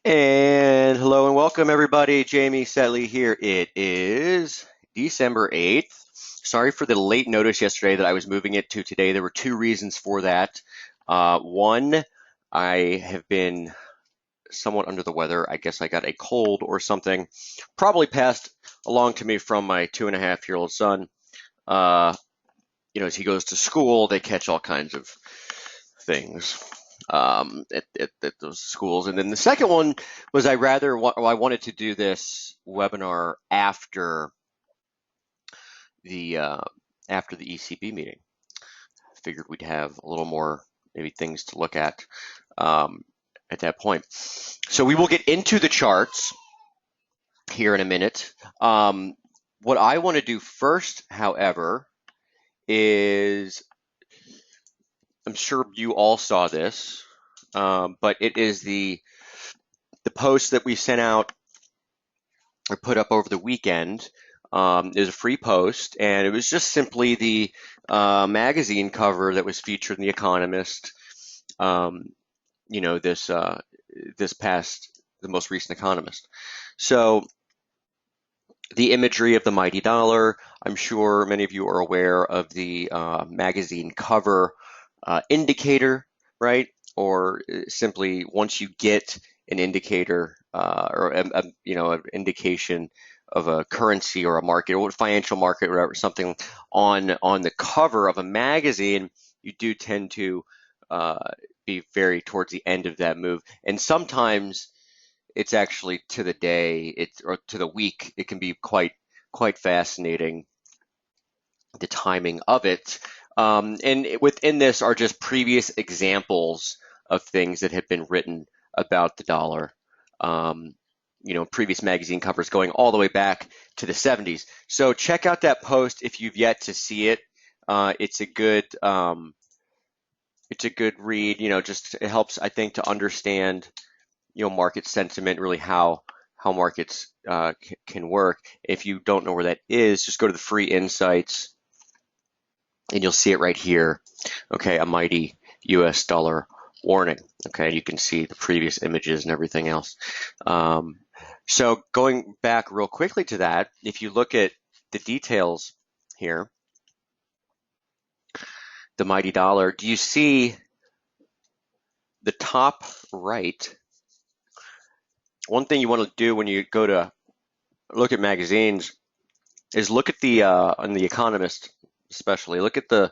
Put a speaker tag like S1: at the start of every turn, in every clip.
S1: And hello and welcome everybody. Jamie Saettele here. It is December 8th. Sorry for the late notice yesterday that I was moving it to today. There were two reasons for that. One, I have been somewhat under the weather. I guess I got a cold or something, probably passed along to me from my 2.5-year-old son. Uh, as he goes to school, they catch all kinds of things at those schools. And then the second one was I wanted to do this webinar the uh, after the ECB meeting. I figured we'd have a little more maybe things to look at that point. So we will get into the charts here in a minute. What I want to do first, however, is I'm sure you all saw this, but it is the post that we sent out or put up over the weekend. Is a free post, and it was just simply the magazine cover that was featured in The Economist. This past the most recent Economist. So the imagery of the mighty dollar. I'm sure many of you are aware of the magazine cover indicator, right? Or simply once you get an indicator or an indication of a currency or a market or a financial market or something on the cover of a magazine, you do tend to be very towards the end of that move, and sometimes it's actually to the day, or to the week. It can be quite fascinating, the timing of it. And within this are just previous examples of things that have been written about the dollar. Previous magazine covers going all the way back to the 70s. So check out that post if you've yet to see it. It's a good read. Just it helps, I think, to understand market sentiment, really how markets can work. If you don't know where that is, just go to the free insights and you'll see it right here. Okay, a mighty US dollar warning. Okay, you can see the previous images and everything else. So going back real quickly to that, if you look at the details here, the mighty dollar, do you see the top right? One thing you want to do when you go to look at magazines is look at on the Economist especially, look at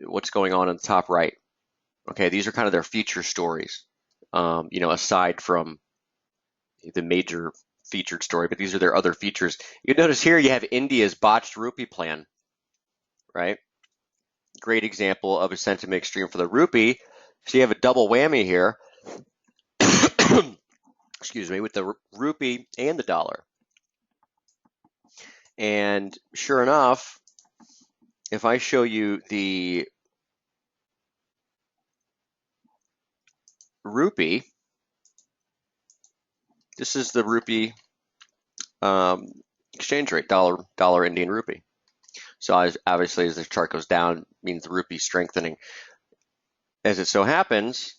S1: what's going on the top right. Okay, these are kind of their feature stories, aside from the major featured story, but these are their other features. You notice here you have India's botched rupee plan, right? Great example of a sentiment extreme for the rupee. So you have a double whammy here, excuse me, with the rupee and the dollar. And sure enough, if I show you the rupee, this is the rupee exchange rate, dollar Indian rupee. So obviously, as the chart goes down, means the rupee strengthening. As it so happens,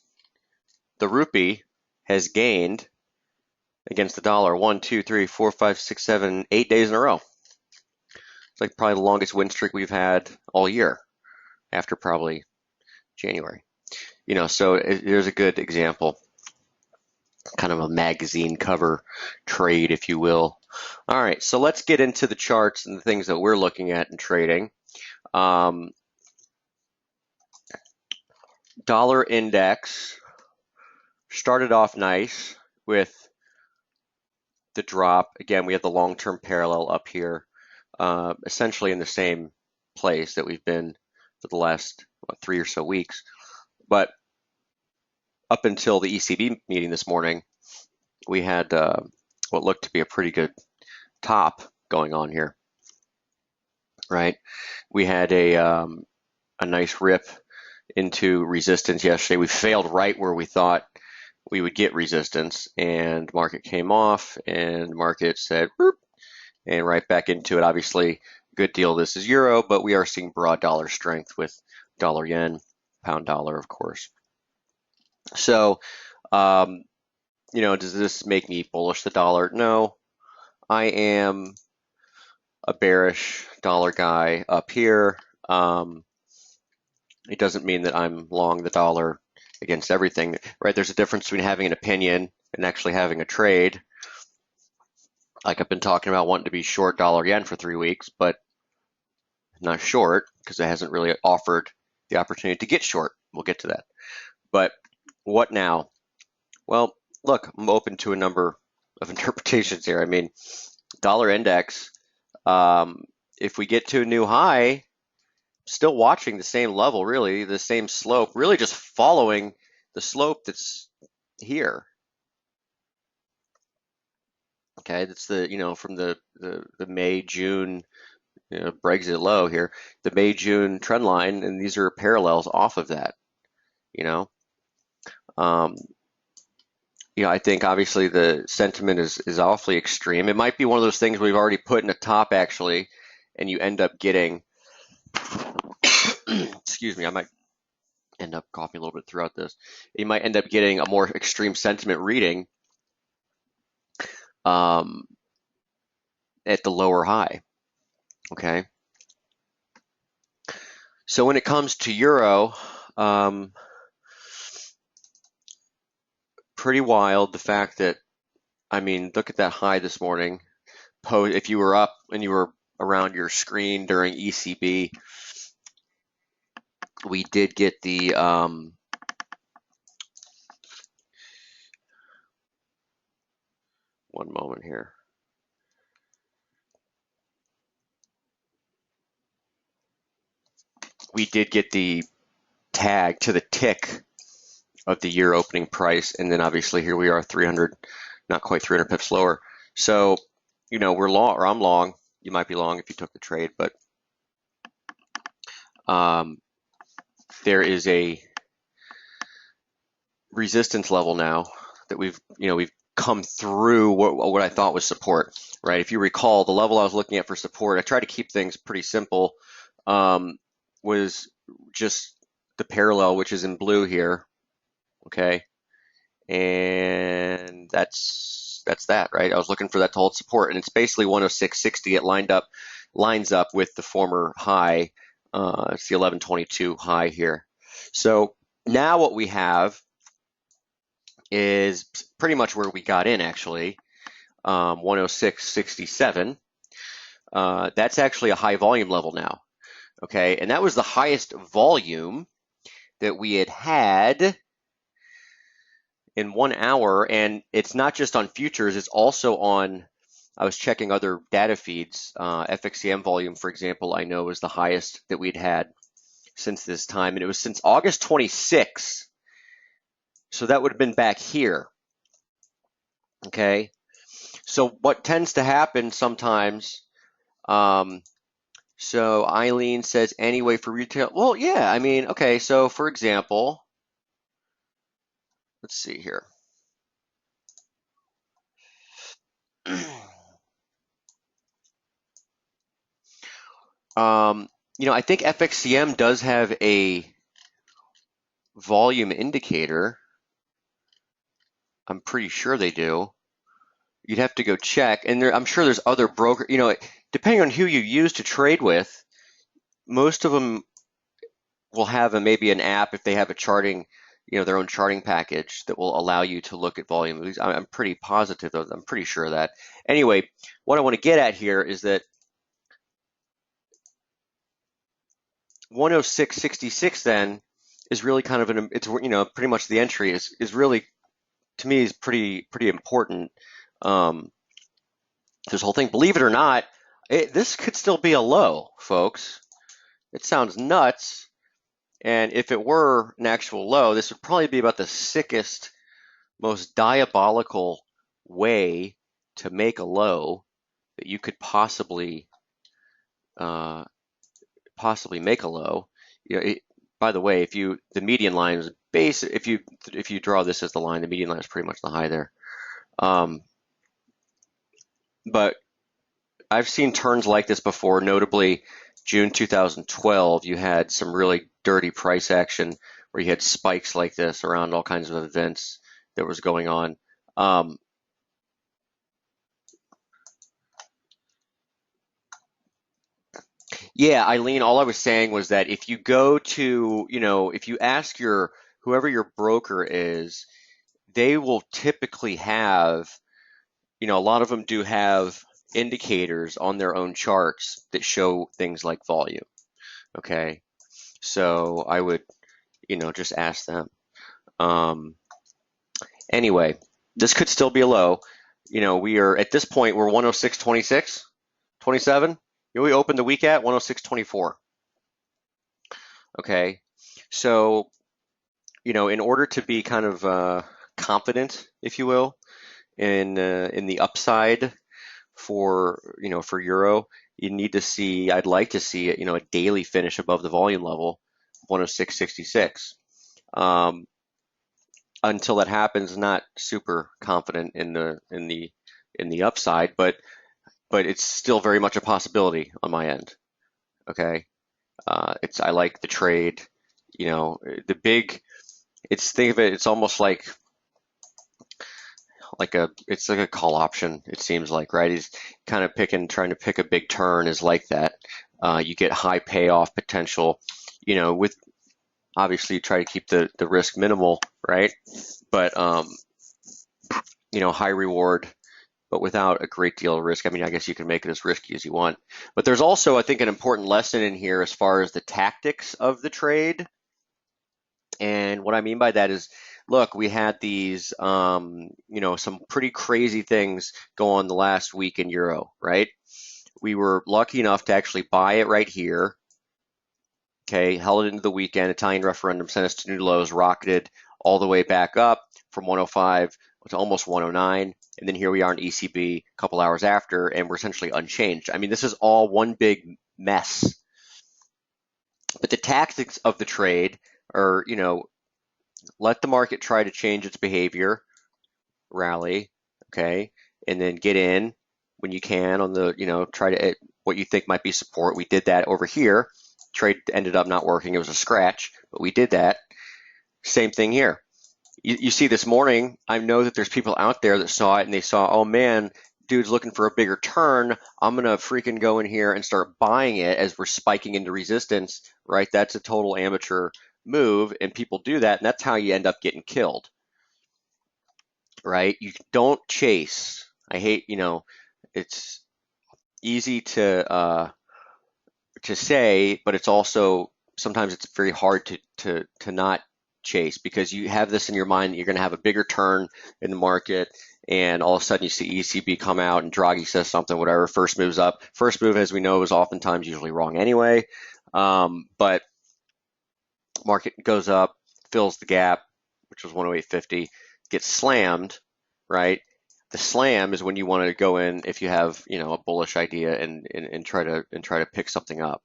S1: the rupee has gained against the dollar 1, 2, 3, 4, 5, 6, 7, 8 days in a row. It's like probably the longest win streak we've had all year, after probably January. So here's a good example, kind of a magazine cover trade, if you will. All right, so let's get into the charts and the things that we're looking at in trading. Dollar index started off nice with the drop. Again, we have the long-term parallel up here, essentially in the same place that we've been for the last 3 or so weeks. But up until the ECB meeting this morning, we had what looked to be a pretty good top going on here, right? We had a nice rip into resistance yesterday. We failed right where we thought we would get resistance, and market came off, and market said, boop, and right back into it. Obviously, good deal. This is euro, but we are seeing broad dollar strength with dollar yen, pound dollar, of course. So does this make me bullish the dollar? No, I am a bearish dollar guy up here. It doesn't mean that I'm long the dollar against everything, right? There's a difference between having an opinion and actually having a trade. Like I've been talking about wanting to be short dollar yen for 3 weeks, but not short because it hasn't really offered the opportunity to get short. We'll get to that. But what now? Well, look, I'm open to a number of interpretations here. I mean, dollar index, if we get to a new high, still watching the same level, really, the same slope, really just following the slope that's here. Okay, that's from the May, June, Brexit low here, the May, June trend line, and these are parallels off of that, you know. Um, I think obviously the sentiment is awfully extreme. It might be one of those things we've already put in a top actually, and you end up getting, excuse me, I might end up coughing a little bit throughout this. You might end up getting a more extreme sentiment reading at the lower high. Okay. So when it comes to euro, pretty wild the fact that, I mean, look at that high this morning. If you were up and you were around your screen during ECB, we did get the one moment here. We did get the tag to the tick of the year opening price, and then obviously here we are 300, not quite 300 pips lower. So, we're long, or I'm long. You might be long if you took the trade, but there is a resistance level now that we've come through what I thought was support, right? If you recall, the level I was looking at for support, I try to keep things pretty simple, was just the parallel, which is in blue here, okay? And that's that, right? I was looking for that to hold support, and it's basically 106.60. It lines up with the former high. It's the 1122 high here. So now what we have is pretty much where we got in actually, 106.67. That's actually a high volume level now, okay? And that was the highest volume that we had in 1 hour, and it's not just on futures, it's also on, I was checking other data feeds, FXCM volume, for example, I know was the highest that we'd had since this time, and it was since August 26. So that would have been back here, okay? So what tends to happen sometimes, so Eileen says, anyway, for retail, well, yeah, I mean, okay, so for example, let's see here. I think FXCM does have a volume indicator. I'm pretty sure they do. You'd have to go check, and I'm sure there's other broker, depending on who you use to trade with, most of them will have maybe an app if they have a charting, their own charting package that will allow you to look at volume. I'm pretty positive, though. I'm pretty sure of that. Anyway, what I want to get at here is that 106.66 then is really kind of it's pretty much the entry is really, to me, is pretty important. This whole thing, believe it or not, this could still be a low, folks. It sounds nuts. And if it were an actual low, this would probably be about the sickest, most diabolical way to make a low that you could possibly make a low. By the way, the median line is if you draw this as the line, the median line is pretty much the high there. But I've seen turns like this before, notably June 2012, you had some really dirty price action where you had spikes like this around all kinds of events that was going on. Um, yeah, Eileen, all I was saying was that if you go to, if you ask whoever your broker is, they will typically have, a lot of them do have indicators on their own charts that show things like volume. Okay. So I would, just ask them. Um, anyway, this could still be a low. We are at this point, we're 106.26, 27. We opened the week at 106.24. Okay. So, in order to be kind of confident, if you will, in the upside for euro, you need to see, I'd like to see a daily finish above the volume level, 106.66. Until that happens, not super confident in the upside, but it's still very much a possibility on my end. Okay, I like the trade. The big. Think of it. It's almost it's like a call option. It seems like, right? He's kind of trying to pick a big turn is like that. You get high payoff potential. With obviously you try to keep the risk minimal, right? But high reward, but without a great deal of risk. I mean, I guess you can make it as risky as you want. But there's also, I think, an important lesson in here as far as the tactics of the trade. And what I mean by that is, look, we had these, some pretty crazy things go on the last week in Euro, right? We were lucky enough to actually buy it right here. Okay, held it into the weekend. Italian referendum sent us to new lows, rocketed all the way back up from 105 to almost 109. And then here we are in ECB a couple hours after, and we're essentially unchanged. I mean, this is all one big mess. But the tactics of the trade are, let the market try to change its behavior, rally, okay, and then get in when you can on the, try to what you think might be support. We did that over here. Trade ended up not working. It was a scratch, but we did that. Same thing here. You see this morning, I know that there's people out there that saw it and they saw, oh man, dude's looking for a bigger turn. I'm going to freaking go in here and start buying it as we're spiking into resistance, right? That's a total amateur move, and people do that, and that's how you end up getting killed, right? You don't chase. I hate, it's easy to say, but it's also sometimes it's very hard to not chase because you have this in your mind that you're going to have a bigger turn in the market, and all of a sudden you see ECB come out and Draghi says something, whatever. First move's up. First move, as we know, is oftentimes usually wrong anyway. But market goes up, fills the gap, which was 108.50, gets slammed, right? The slam is when you want to go in if you have, a bullish idea and try to pick something up.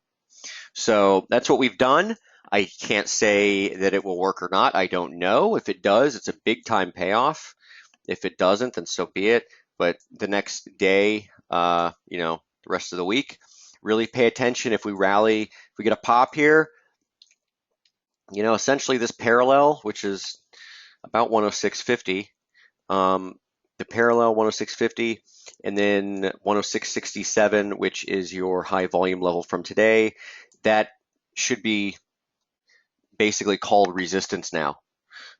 S1: So that's what we've done. I can't say that it will work or not. I don't know. If it does, it's a big time payoff. If it doesn't, then so be it. But the next day, the rest of the week, really pay attention. If we rally, if we get a pop here, essentially this parallel, which is about 106.50, the parallel 106.50, and then 106.67, which is your high volume level from today, that should be basically called resistance now.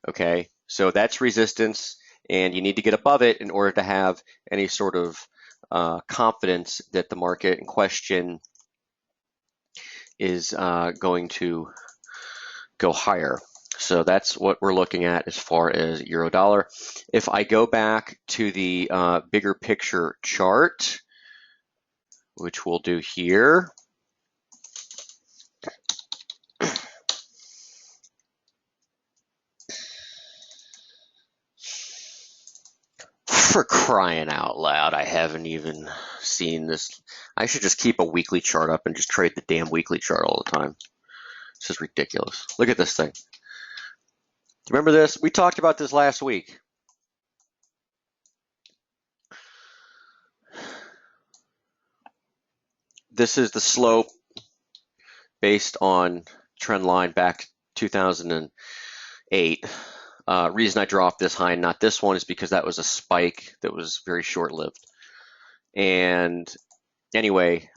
S1: Okay, so that's resistance, and you need to get above it in order to have any sort of confidence that the market in question is going to go higher. So that's what we're looking at as far as euro dollar. If I go back to the bigger picture chart, which we'll do here, for crying out loud, I haven't even seen this. I should just keep a weekly chart up and just trade the damn weekly chart all the time. This is ridiculous. Look at this thing. Remember this? We talked about this last week. This is the slope based on trend line back 2008. Reason I draw off this high and not this one is because that was a spike that was very short-lived. And anyway,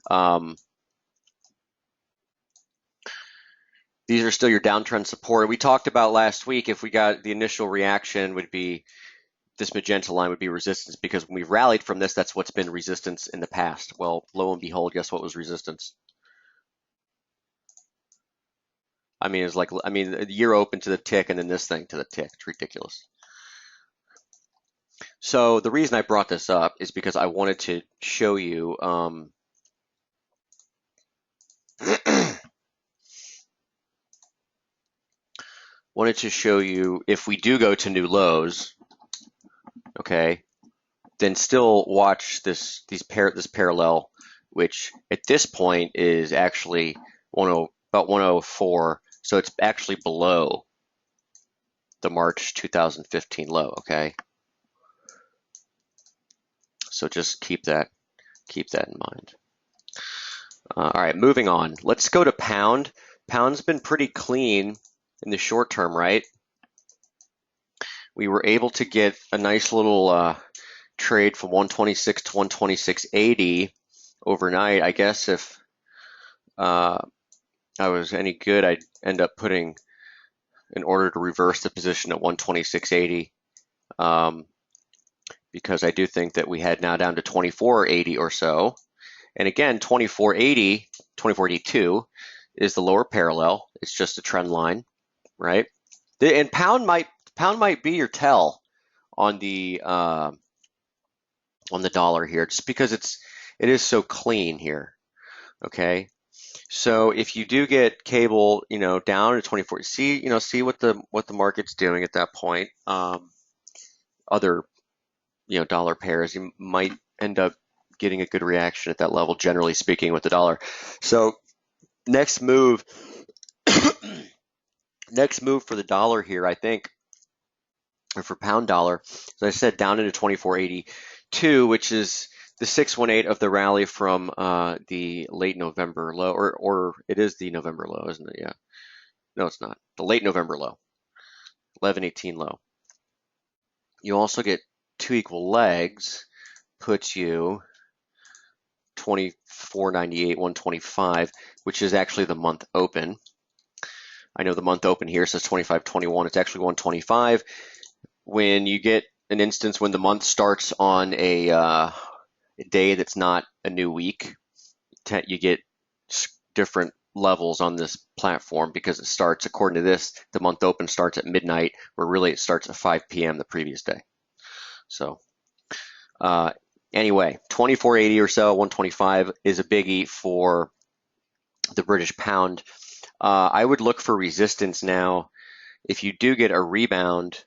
S1: these are still your downtrend support. We talked about last week, if we got the initial reaction would be this magenta line would be resistance, because when we've rallied from this, that's what's been resistance in the past. Well, lo and behold, guess what was resistance? I mean, it's like, I mean, the year open to the tick and then this thing to the tick. It's ridiculous. So the reason I brought this up is because I wanted to show you, if we do go to new lows, okay, then still watch this parallel, which at this point is actually about 104. So it's actually below the March 2015 low, okay? So just keep that in mind. All right, moving on. Let's go to pound. Pound's been pretty clean in the short term, right? We were able to get a nice little trade from 126 to 126.80 overnight. I guess if I was any good, I'd end up putting an order to reverse the position at 126.80, because I do think that we had now down to 24.80 or so. And again, 24.80, 24.82 is the lower parallel. It's just a trend line, right? And pound might be your tell on the dollar here, just because it is so clean here. Okay, so if you do get cable, down to 24, see what the market's doing at that point. Other dollar pairs, you might end up getting a good reaction at that level, generally speaking, with the dollar. So next move for the dollar here, I think, or for pound dollar, as I said, down into 24.82, which is the 618 of the rally from the late November low, or it is the November low, isn't it? Yeah. No, it's not. The late November low, 1118 low. You also get two equal legs, puts you 24.98, 125, which is actually the month open. I know the month open here says 25.21. It's actually 125. When you get an instance when the month starts on a day that's not a new week, you get different levels on this platform, because it starts, according to this, the month open starts at midnight, where really it starts at 5 p.m. the previous day. So anyway, 24.80 or so, 125 is a biggie for the British pound. I would look for resistance now. If you do get a rebound,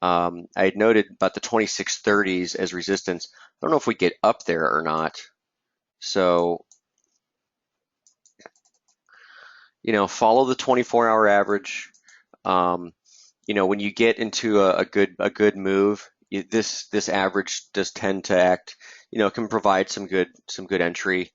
S1: I had noted about the 26.30s as resistance. I don't know if we get up there or not. So, follow the 24-hour average. When you get into a good move, this average does tend to act, can provide some good entry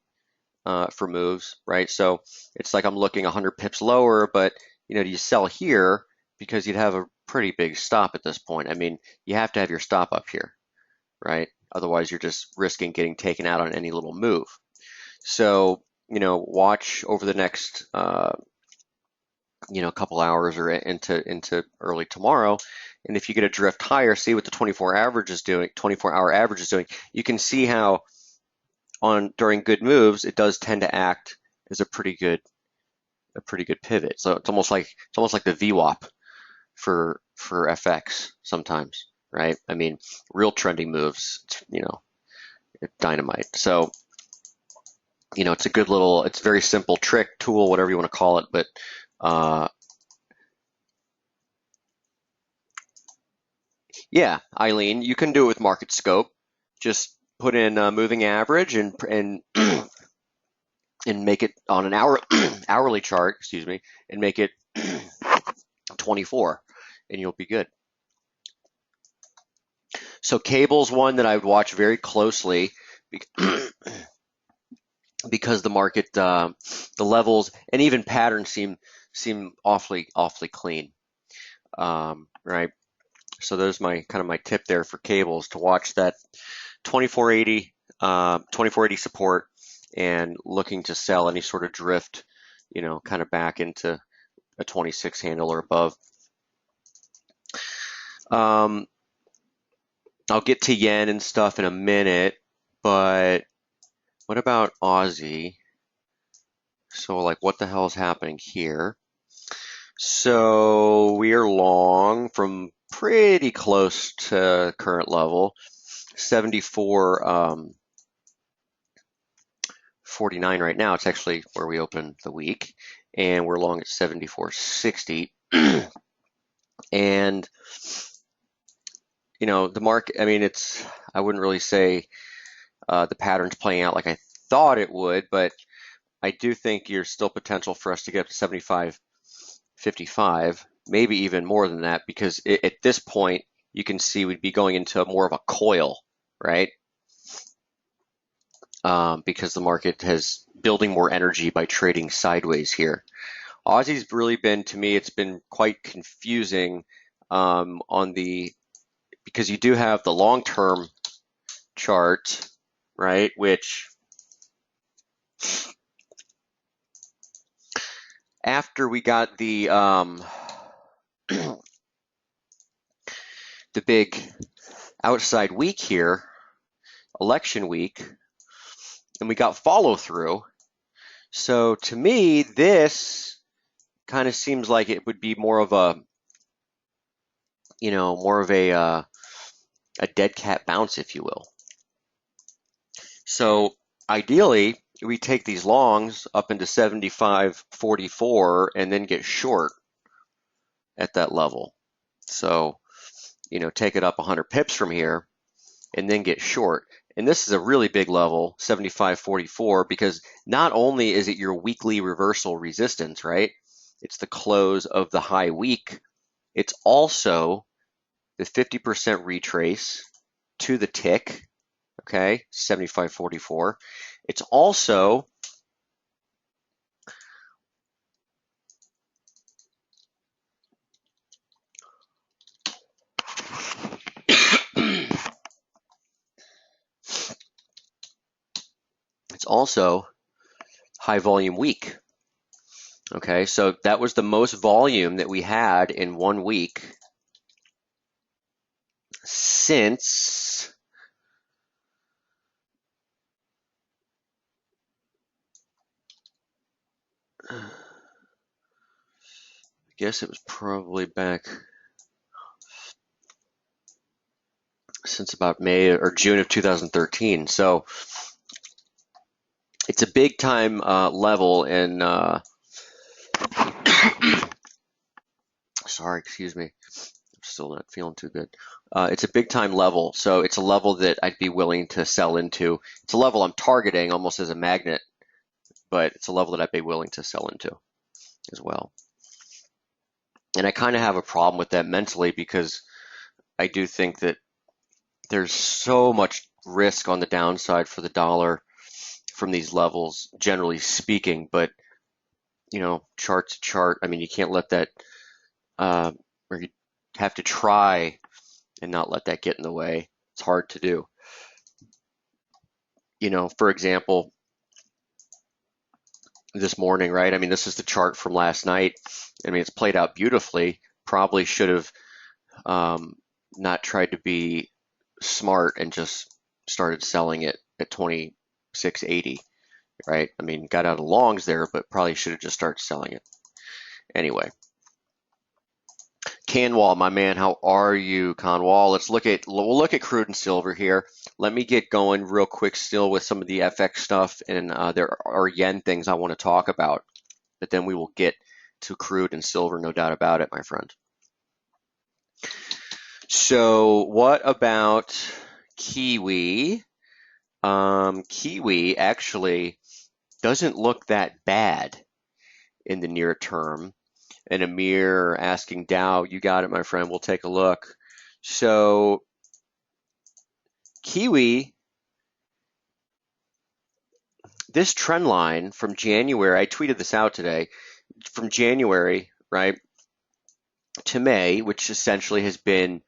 S1: for moves, right? So it's like I'm looking 100 pips lower, but do you sell here because you'd have a pretty big stop at this point? I mean, you have to have your stop up here, right? Otherwise, you're just risking getting taken out on any little move. So, watch over the next couple hours or into early tomorrow. And if you get a drift higher, see what the 24-hour average is doing. You can see how during good moves, it does tend to act as a pretty good pivot. So it's almost like the VWAP for FX sometimes, right? I mean, real trending moves, it's dynamite. So, it's a good little, it's a very simple trick, tool, whatever you want to call it, but yeah, Eileen, you can do it with market scope. Just put in a moving average and and make it on an hourly chart, and make it 24, and you'll be good. So cable's one that I would watch very closely, because the market, the levels and even patterns seem awfully clean, right? So there's my kind of my tip there for cables to watch that 2480 support and looking to sell any sort of drift, kind of back into a 26 handle or above. Um, I'll get to yen and stuff in a minute, but what about Aussie? So like what the hell is happening here? So we are long from pretty close to current level, 74 49 right now. It's actually where we opened the week, and we're long at 74.60. And the market, I mean, I wouldn't really say the pattern's playing out like I thought it would, but I do think there's still potential for us to get up to 75.55, maybe even more than that, because at this point you can see we'd be going into more of a coil, right? Because the market has building more energy by trading sideways here. Aussie's really been, to me, it's been quite confusing because you do have the long-term chart, right, which after we got the the big outside week here, election week, and we got follow through. So to me, this kind of seems like it would be more of a, a dead cat bounce, if you will. So ideally, we take these longs up into 75.44 and then get short at that level. So, take it up 100 pips from here and then get short. And this is a really big level, 75.44, because not only is it your weekly reversal resistance, right? It's the close of the high week. It's also the 50% retrace to the tick, okay, 75.44. It's also it's also high volume week. Okay, so that was the most volume that we had in 1 week since I guess it was probably back since about May or June of 2013. So it's a big time level, and sorry, excuse me, I'm still not feeling too good. It's a big time level, so it's a level that I'd be willing to sell into. It's a level I'm targeting almost as a magnet, but it's a level that I'd be willing to sell into as well. And I kind of have a problem with that mentally because I do think that there's so much risk on the downside for the dollar from these levels, generally speaking, but chart to chart, I mean, you can't let that, or you have to try and not let that get in the way. It's hard to do. For example, this morning, right? I mean, this is the chart from last night. I mean, it's played out beautifully. Probably should have not tried to be smart and just started selling it at 26.80, right? I mean, got out of longs there, but probably should have just started selling it. Anyway, Canwall, my man, how are you, Conwall? We'll look at crude and silver here. Let me get going real quick still with some of the FX stuff, and there are yen things I want to talk about, but then we will get to crude and silver, no doubt about it, my friend. So what about Kiwi? Kiwi actually doesn't look that bad in the near term. And Amir asking Dow, you got it, my friend. We'll take a look. So Kiwi, this trend line from January, I tweeted this out today, from January, right, to May, which essentially has been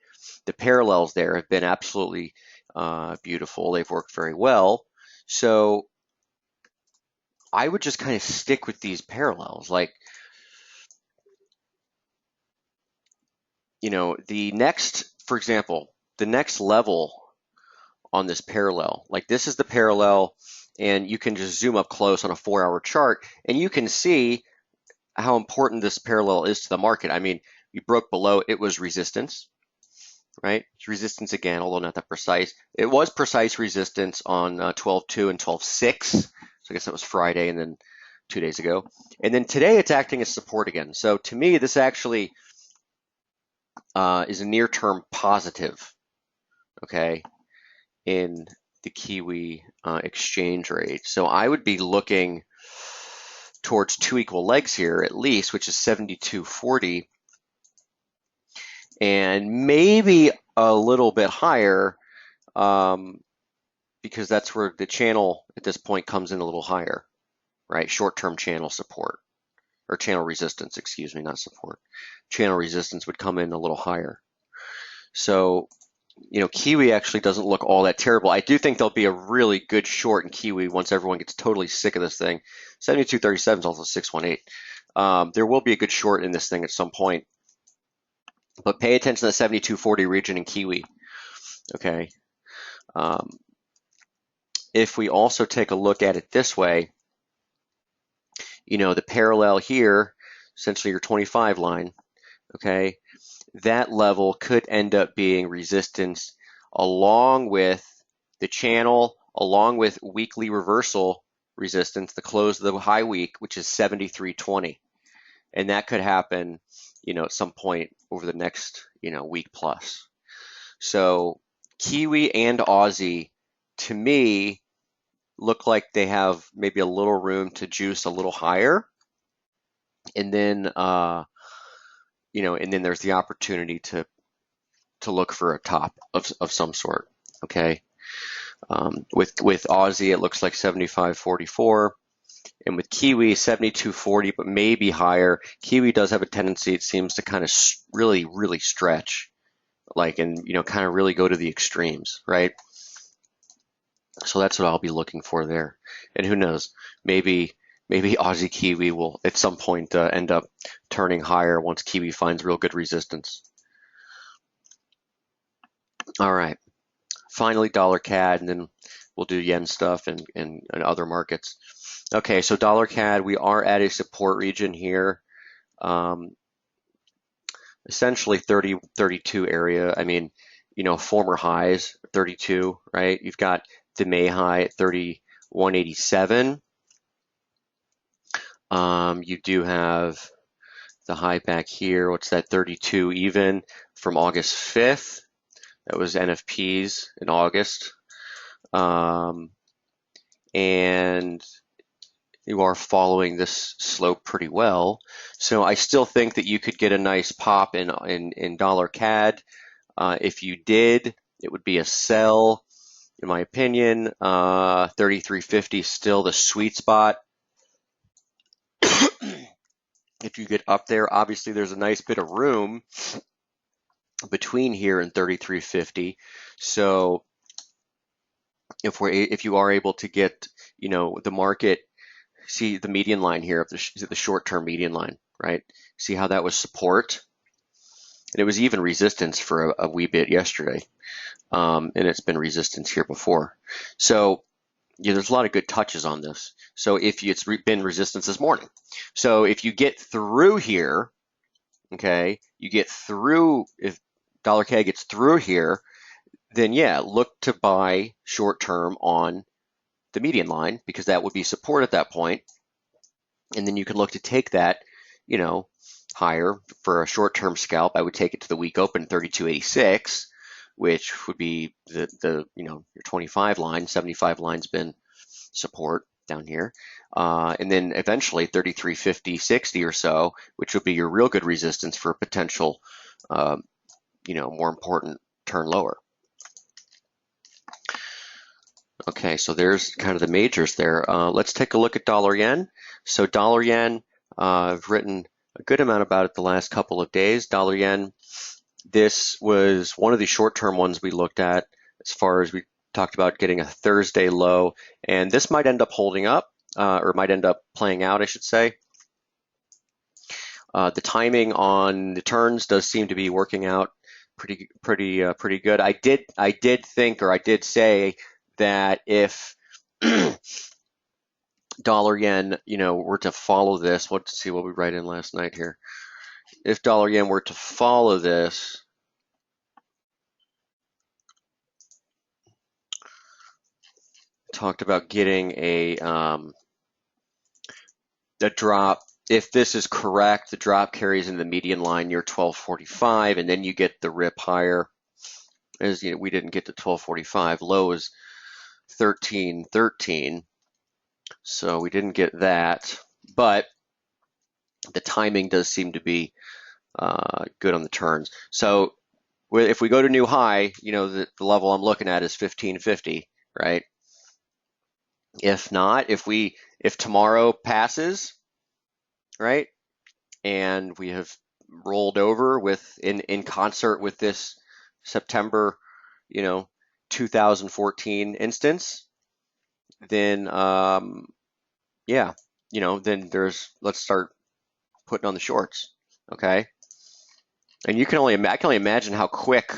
S1: The parallels there have been absolutely beautiful. They've worked very well. So I would just kind of stick with these parallels. Like, the next, for example, the next level on this parallel, like this is the parallel, and you can just zoom up close on a 4-hour chart, and you can see how important this parallel is to the market. I mean, you broke below, it was resistance, right? It's resistance again, although not that precise. It was precise resistance on 12.2 and 12.6. So I guess that was Friday and then 2 days ago. And then today it's acting as support again. So to me, this actually is a near-term positive, okay, in the Kiwi exchange rate. So I would be looking towards 2 equal legs here at least, which is 72.40, and maybe a little bit higher, because that's where the channel at this point comes in a little higher, right? Short-term channel support, or channel resistance, excuse me, not support. Channel resistance would come in a little higher. So, Kiwi actually doesn't look all that terrible. I do think there'll be a really good short in Kiwi once everyone gets totally sick of this thing. 72.37 is also 618. There will be a good short in this thing at some point. But pay attention to the 72.40 region in Kiwi, okay? If we also take a look at it this way, the parallel here, essentially your 25 line, okay? That level could end up being resistance along with the channel, along with weekly reversal resistance, the close of the high week, which is 73.20. And that could happen, at some point over the next, week plus. So Kiwi and Aussie, to me, look like they have maybe a little room to juice a little higher. And then, and then there's the opportunity to look for a top of some sort, okay? With Aussie, it looks like 75.44. And with Kiwi, 72.40, but maybe higher. Kiwi does have a tendency, it seems, to kind of really, really stretch, and kind of really go to the extremes, right? So that's what I'll be looking for there. And who knows, maybe Aussie Kiwi will at some point end up turning higher once Kiwi finds real good resistance. All right, finally dollar CAD, and then we'll do yen stuff and other markets. Okay, so dollar CAD, we are at a support region here, essentially 30-32 area. I mean, former highs 32, right? You've got the May high at 31.87. You do have the high back here. What's that? 32 even from August 5th. That was NFPs in August. And you are following this slope pretty well. So I still think that you could get a nice pop in dollar CAD. If you did, it would be a sell, in my opinion. 33.50 still the sweet spot. If you get up there, obviously there's a nice bit of room between here and 33.50. So if you are able to get, the market, see the median line here of the short-term median line, right? See how that was support? And it was even resistance for a wee bit yesterday. And it's been resistance here before. So there's a lot of good touches on this. So it's been resistance this morning. So if you get through here, okay, if dollar CAD gets through here, then yeah, look to buy short-term on the median line, because that would be support at that point. And then you can look to take that, higher for a short-term scalp. I would take it to the week open 32.86, which would be the your 25 line. 75 line's been support down here. And then eventually 33.50, 60 or so, which would be your real good resistance for a potential, more important turn lower. Okay, so there's kind of the majors there. Let's take a look at dollar yen. So dollar yen, I've written a good amount about it the last couple of days. Dollar yen This was one of the short-term ones we looked at as far as we talked about getting a Thursday low, and this might end up holding up, or might end up playing out, I should say. The timing on the turns does seem to be working out pretty good. I did think, or I did say that if dollar yen, were to follow this, let's see what we write in last night here. If dollar yen were to follow this, talked about getting a drop. If this is correct, the drop carries in the median line near 1245, and then you get the rip higher. As we didn't get to 1245. Low is 1313, so we didn't get that. But the timing does seem to be good on the turns. So if we go to new high, the level I'm looking at is 1550, right? If not, if tomorrow passes, right, and we have rolled over in concert with this September, 2014 instance, then yeah, then let's start putting on the shorts, okay? And I can only imagine how quick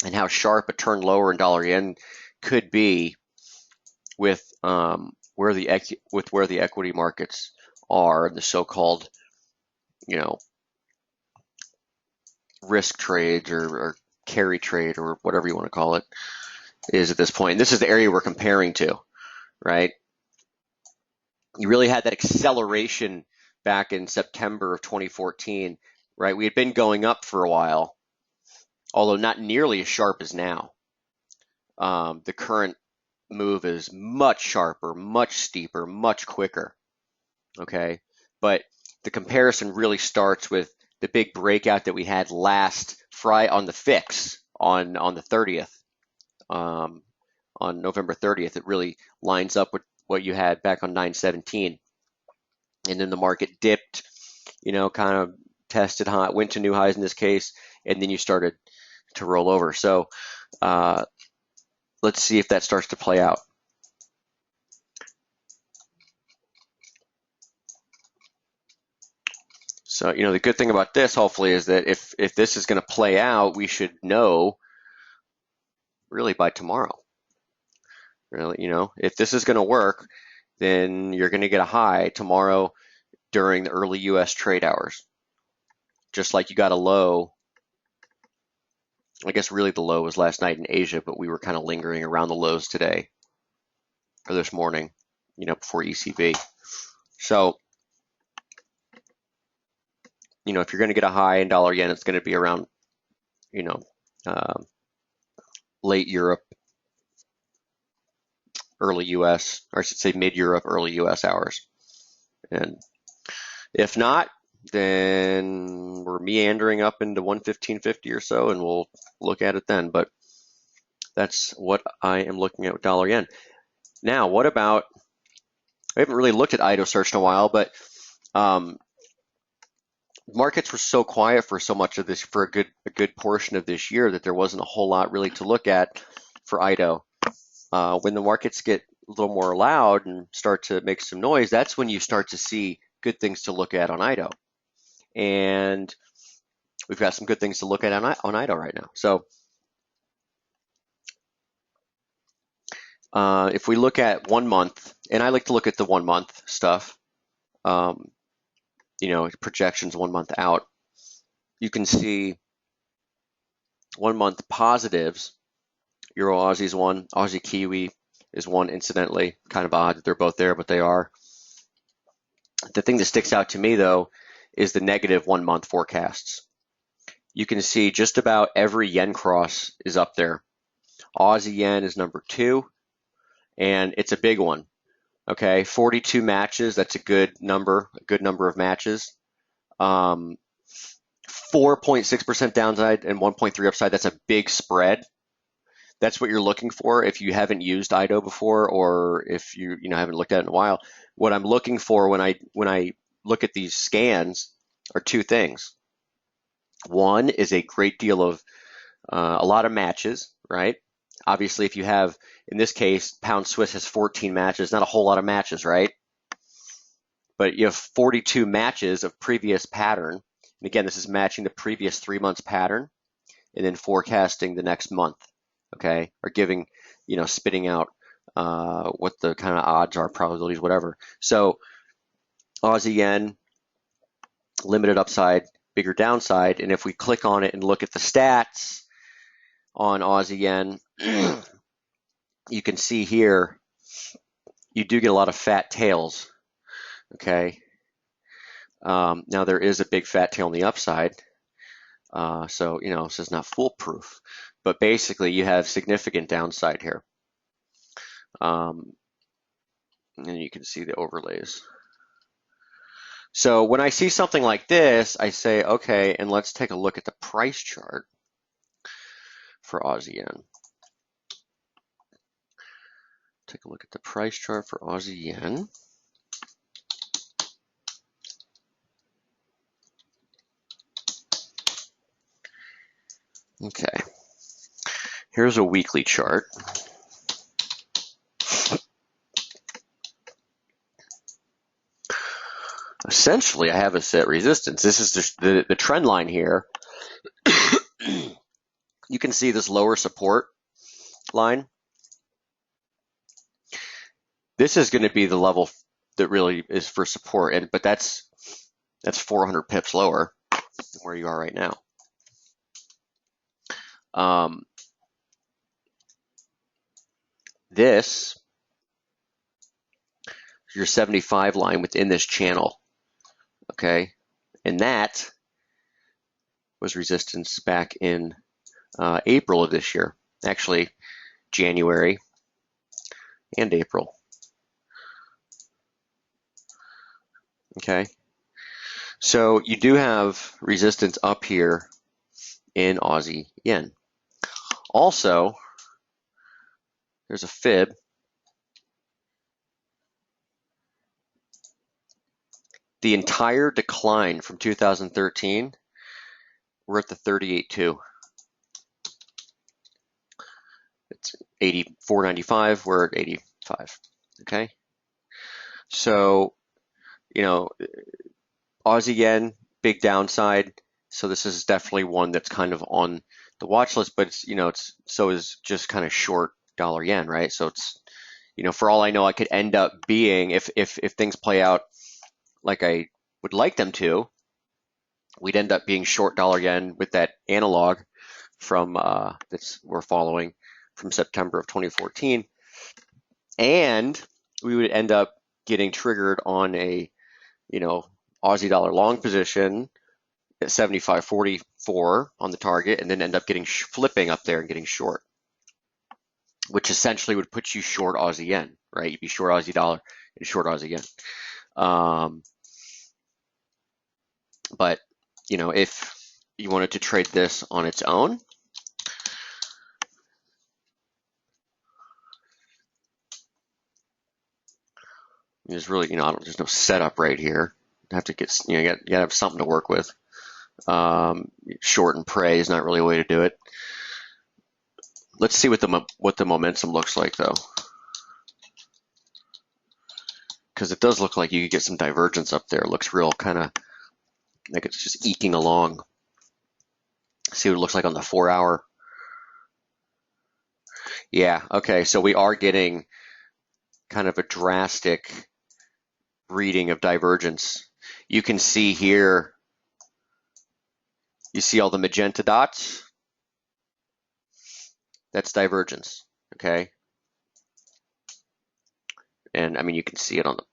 S1: and how sharp a turn lower in dollar yen could be with where the equity markets are, the so-called, risk trades or carry trade or whatever you want to call it is at this point. This is the area we're comparing to, right? You really had that acceleration back in September of 2014, right? We had been going up for a while, although not nearly as sharp as now. The current move is much sharper, much steeper, much quicker, okay? But the comparison really starts with the big breakout that we had last Friday on the fix on the 30th, on November 30th. It really lines up with what you had back on 9/17, and then the market dipped, kind of tested high, went to new highs in this case, and then you started to roll over. So let's see if that starts to play out. So, the good thing about this, hopefully, is that if this is going to play out, we should know really by tomorrow. Really, if this is going to work, then you're going to get a high tomorrow during the early U.S. trade hours. Just like you got a low. I guess really the low was last night in Asia, but we were kind of lingering around the lows today or this morning, before ECB. So, if you're going to get a high in dollar yen, it's going to be around, late Europe, early US, or I should say mid-Europe, early US hours. And if not, then we're meandering up into 115.50 or so, and we'll look at it then. But that's what I am looking at with dollar yen. Now, what about, I haven't really looked at IDO search in a while, but markets were so quiet for so much of this, for a good portion of this year, that there wasn't a whole lot really to look at for IDO. When the markets get a little more loud and start to make some noise, that's when you start to see good things to look at on IDO. And we've got some good things to look at on IDO right now. So if we look at 1 month, and I like to look at the 1 month stuff, projections 1 month out, you can see 1 month positives. Euro Aussie's one, Aussie Kiwi is one, incidentally. Kind of odd that they're both there, but they are. The thing that sticks out to me, though, is the negative 1 month forecasts. You can see just about every yen cross is up there. Aussie yen is number 2, and it's a big one. Okay, 42 matches, that's a good number of matches. 4.6% downside and 1.3 upside, that's a big spread. That's what you're looking for if you haven't used IDO before, or if you haven't looked at it in a while. What I'm looking for when I look at these scans are two things. One is a great deal of a lot of matches, right? Obviously, if you have, in this case, pound Swiss has 14 matches, not a whole lot of matches, right? But you have 42 matches of previous pattern. And again, this is matching the previous 3 months pattern and then forecasting the next month, okay? Or giving, spitting out what the kind of odds are, probabilities, whatever. So Aussie yen, limited upside, bigger downside. And if we click on it and look at the stats on Aussie yen, you can see here, you do get a lot of fat tails, okay? Now there is a big fat tail on the upside. So, this is not foolproof, but basically you have significant downside here. And you can see the overlays. So when I see something like this, I say, okay, and let's take a look at the price chart for Aussie yen. Take a look at the price chart for Aussie yen. Okay, here's a weekly chart. Essentially, I have a set resistance. This is just the trend line here. You can see this lower support line. This is going to be the level that really is for support, but that's 400 pips lower than where you are right now. This is your 75 line within this channel, okay? And that was resistance back in April of this year, actually January and April, okay? So you do have resistance up here in Aussie yen. Also, there's a fib. The entire decline from 2013, we're at the 38.2. It's 84.95, we're at 85, okay? So, Aussie yen, big downside. So this is definitely one that's kind of on the watch list, but it's so is just kind of short dollar yen, right? So it's, for all I know, I could end up being, if things play out like I would like them to, we'd end up being short dollar yen with that analog from that's we're following from September of 2014, and we would end up getting triggered on a Aussie dollar long position at 75.44 on the target, and then end up getting flipping up there and getting short, which essentially would put you short Aussie yen, right? You'd be short Aussie dollar and short Aussie yen. But if you wanted to trade this on its own, there's really, there's no setup right here. You have to get, you got to have something to work with. Short and pray is not really a way to do it. Let's see what the momentum looks like, though, because it does look like you could get some divergence up there. It looks real kind of like it's just eking along. See what it looks like on the 4-hour. Yeah, okay, so we are getting kind of a drastic reading of divergence. You can see here, you see all the magenta dots? That's divergence, okay? And I mean, you can see it on the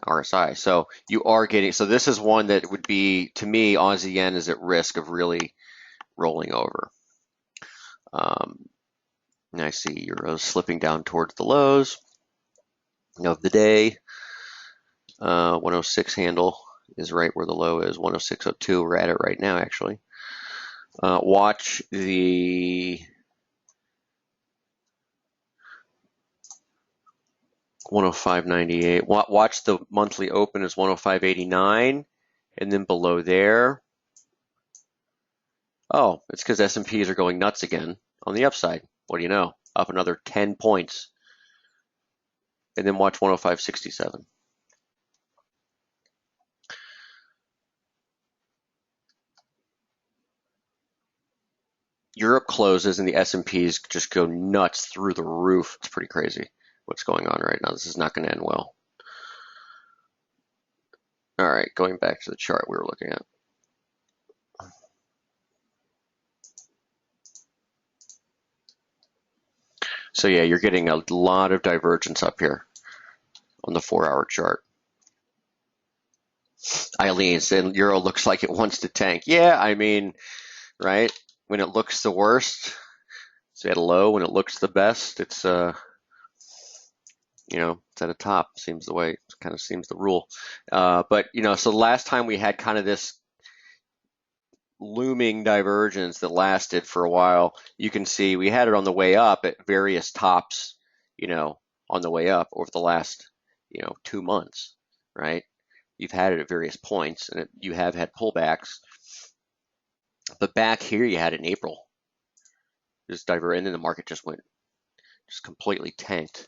S1: RSI. So you are getting, so this is one that would be, to me, Aussie yen is at risk of really rolling over. And I see euros slipping down towards the lows of the day. 106 handle is right where the low is, 106.02. We're at it right now, actually. Watch the 105.98. Watch the monthly open is 105.89, and then below there, Oh, it's because S&Ps are going nuts again on the upside. What do you know? Up another 10 points. And then watch 105.67. Europe closes and the S&Ps just go nuts through the roof. It's pretty crazy what's going on right now. This is not going to end well. All right, going back to the chart we were looking at. So yeah, you're getting a lot of divergence up here on the 4-hour chart. Eileen said Euro looks like it wants to tank. Yeah, I mean, right? When it looks the worst, it's at a low. When it looks the best, it's it's at a top. Seems the way. It kind of seems the rule. But so the last time we had kind of this looming divergence that lasted for a while, you can see we had it on the way up at various tops, on the way up over the last, 2 months, right? You've had it at various points, and you have had pullbacks. But back here, you had it in April, just diverged, and then the market just completely tanked.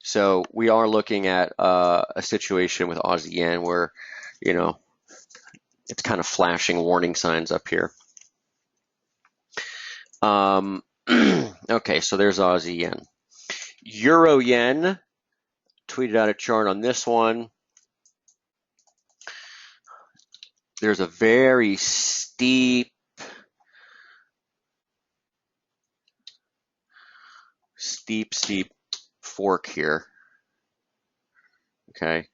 S1: So we are looking at a situation with Aussie yen where, it's kind of flashing warning signs up here. Okay, so there's Aussie yen. Euro yen, tweeted out a chart on this one. There's a very steep fork here. Okay.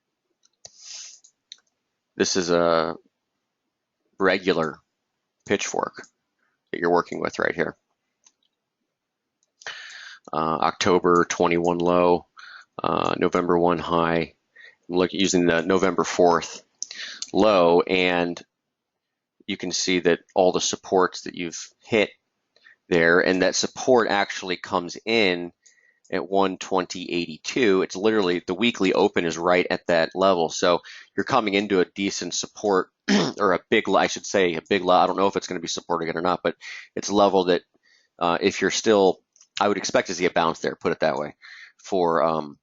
S1: This is a regular pitchfork that you're working with right here. October 21 low, November 1 high. I'm using the November 4th low, and you can see that all the supports that you've hit there, and that support actually comes in at 120.82. It's literally the weekly open is right at that level. So you're coming into a decent support or a big, I should say, a big level. I don't know if it's going to be supported again or not, but it's a level that if you're still, I would expect to see a bounce there, put it that way, for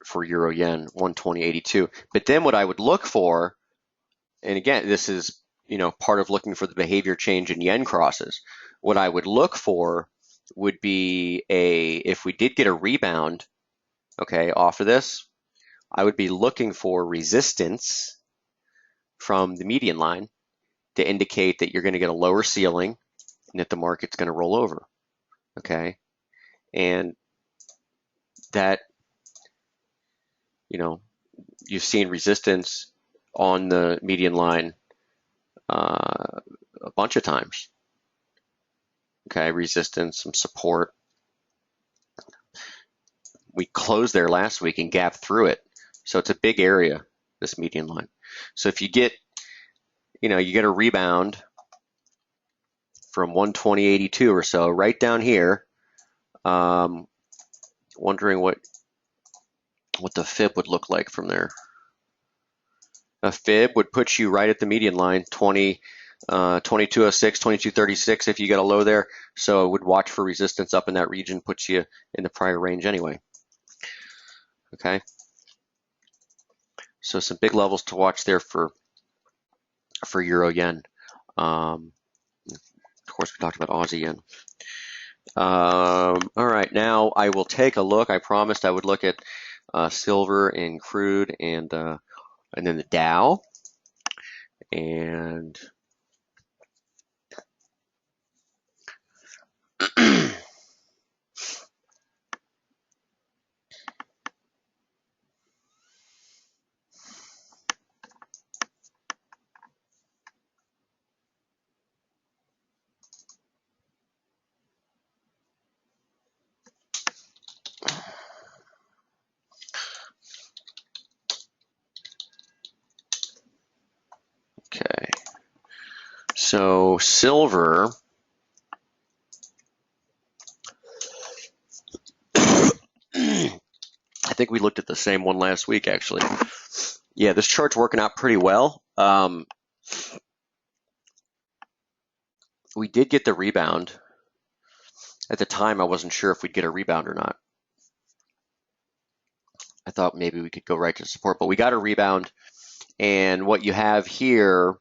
S1: for Euro yen 120.82. But then what I would look for, and again, this is part of looking for the behavior change in yen crosses. What I would look for would be if we did get a rebound, okay, off of this, I would be looking for resistance from the median line to indicate that you're going to get a lower ceiling and that the market's going to roll over, okay? And that, you've seen resistance on the median line a bunch of times. Okay, resistance, some support. We closed there last week and gapped through it. So it's a big area, this median line. So if you get, you get a rebound from 120.82 or so, right down here, wondering what the fib would look like from there. A fib would put you right at the median line, 2206, 2236 if you get a low there. So I would watch for resistance up in that region, puts you in the prior range anyway. Okay. So some big levels to watch there for Euro yen. Of course, we talked about Aussie yen. All right, now I will take a look. I promised I would look at silver and crude and then the Dow. And okay, so silver. I think we looked at the same one last week, actually. Yeah, this chart's working out pretty well. we did get the rebound. At the time, I wasn't sure if we'd get a rebound or not. I thought maybe we could go right to support, but we got a rebound. And what you have here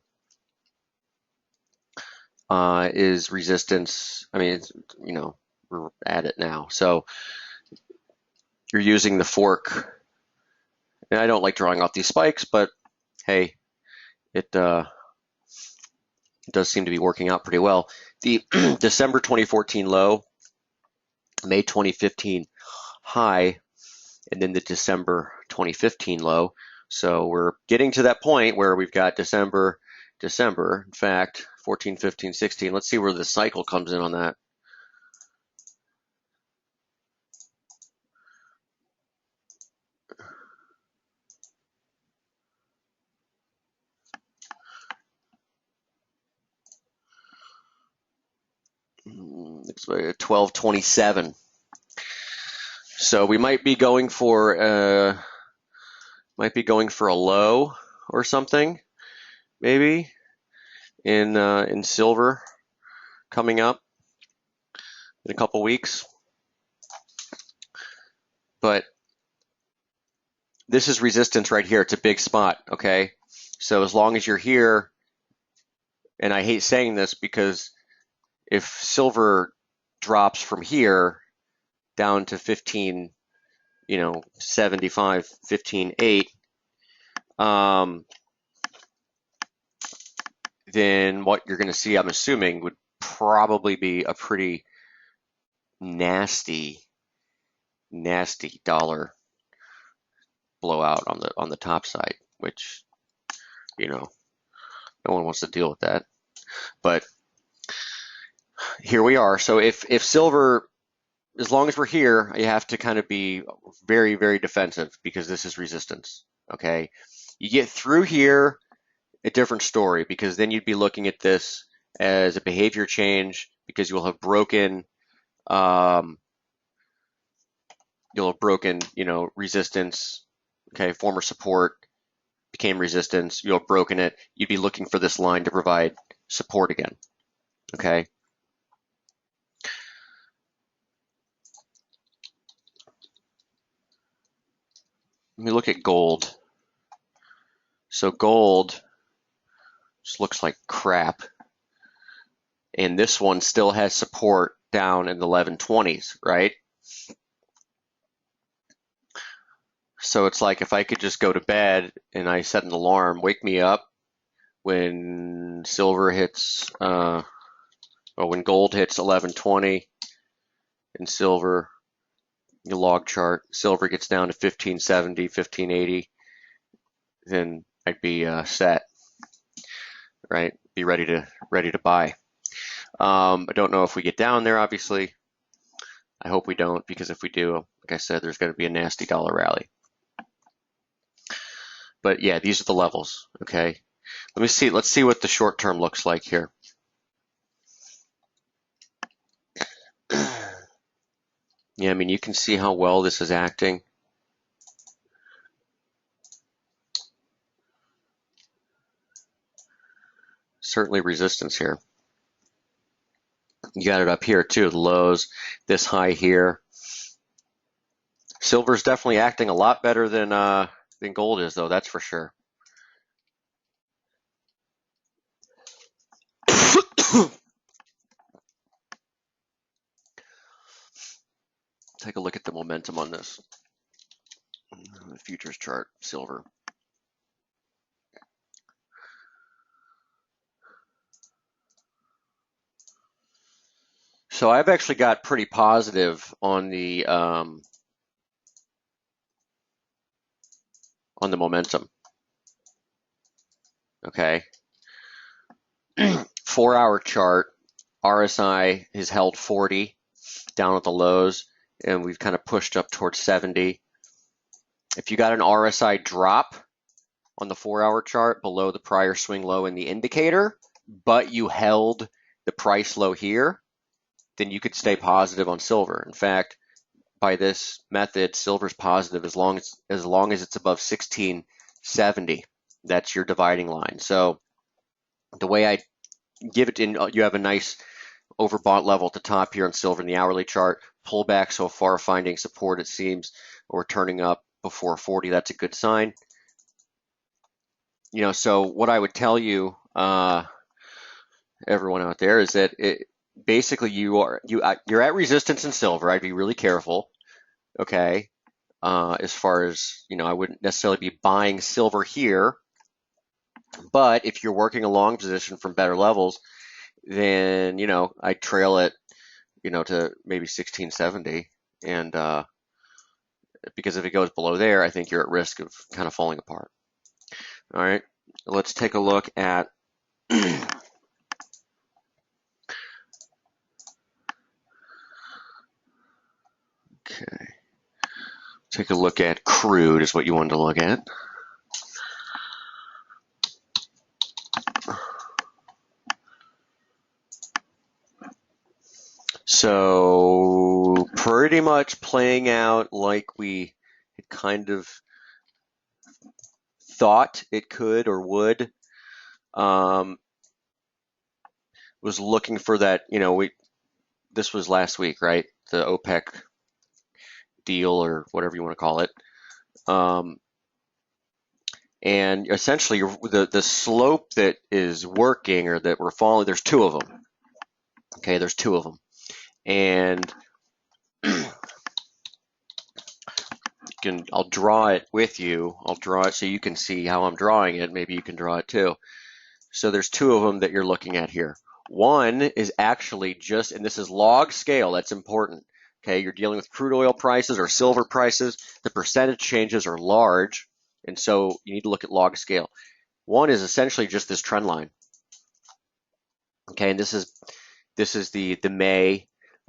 S1: is resistance. I mean, it's, you know, we're at it now. So you're using the fork. And I don't like drawing off these spikes, but hey, it does seem to be working out pretty well. The December 2014 low, May 2015 high, and then the December 2015 low. So we're getting to that point where we've got December. In fact, 14, 15, 16. Let's see where the cycle comes in on that. It's 1227. So we might be going for a low or something, maybe in silver coming up in a couple weeks. But this is resistance right here. It's a big spot, okay? So as long as you're here, and I hate saying this because if silver drops from here down to 15, 75, 15.8, then what you're going to see, I'm assuming, would probably be a pretty nasty dollar blowout on the top side, which, no one wants to deal with that. But here we are. So if silver, as long as we're here, you have to kind of be very, very defensive because this is resistance, okay? You get through here, a different story, because then you'd be looking at this as a behavior change because you'll have broken, resistance, okay? Former support became resistance. You'll have broken it. You'd be looking for this line to provide support again, okay? Let me look at gold. So gold just looks like crap. And this one still has support down in the 1120s, right? So it's like if I could just go to bed and I set an alarm, wake me up when silver hits, or when gold hits 1120 and silver, your log chart, silver gets down to 1570, 1580, then I'd be set, right? Be ready to buy. I don't know if we get down there, obviously. I hope we don't, because if we do, like I said, there's going to be a nasty dollar rally. But yeah, these are the levels, okay? Let's see what the short term looks like here. Yeah, I mean, you can see how well this is acting. Certainly resistance here. You got it up here too, the lows, this high here. Silver's definitely acting a lot better than gold is, though, that's for sure. Take a look at the momentum on this. The futures chart, silver. So I've actually got pretty positive on the momentum. Okay. 4-hour chart, RSI has held 40 down at the lows, and we've kind of pushed up towards 70. If you got an RSI drop on the 4-hour chart below the prior swing low in the indicator, but you held the price low here, then you could stay positive on silver. In fact, by this method, silver's positive as long as it's above 1670. That's your dividing line. So the way I give it in. You have a nice overbought level at the top here on silver in the hourly chart. Pullback so far, finding support, it seems, or turning up before 40. That's a good sign. So what I would tell you, everyone out there, is that basically you're at resistance in silver. I'd be really careful, okay? As far as, I wouldn't necessarily be buying silver here, but if you're working a long position from better levels, then, I'd trail it, to maybe 1670. And because if it goes below there, I think you're at risk of kind of falling apart. All right, let's take a look at okay. Take a look at crude is what you wanted to look at. So pretty much playing out like we had kind of thought it could or would. Was looking for that, this was last week, right? The OPEC deal or whatever you want to call it. And essentially the slope that is working or that we're following, there's two of them. Okay, there's two of them. And I'll draw it with you. I'll draw it so you can see how I'm drawing it. Maybe you can draw it too. So there's two of them that you're looking at here. One is actually just, and this is log scale, that's important. Okay, you're dealing with crude oil prices or silver prices. The percentage changes are large, and so you need to look at log scale. One is essentially just this trend line. Okay, and this is the May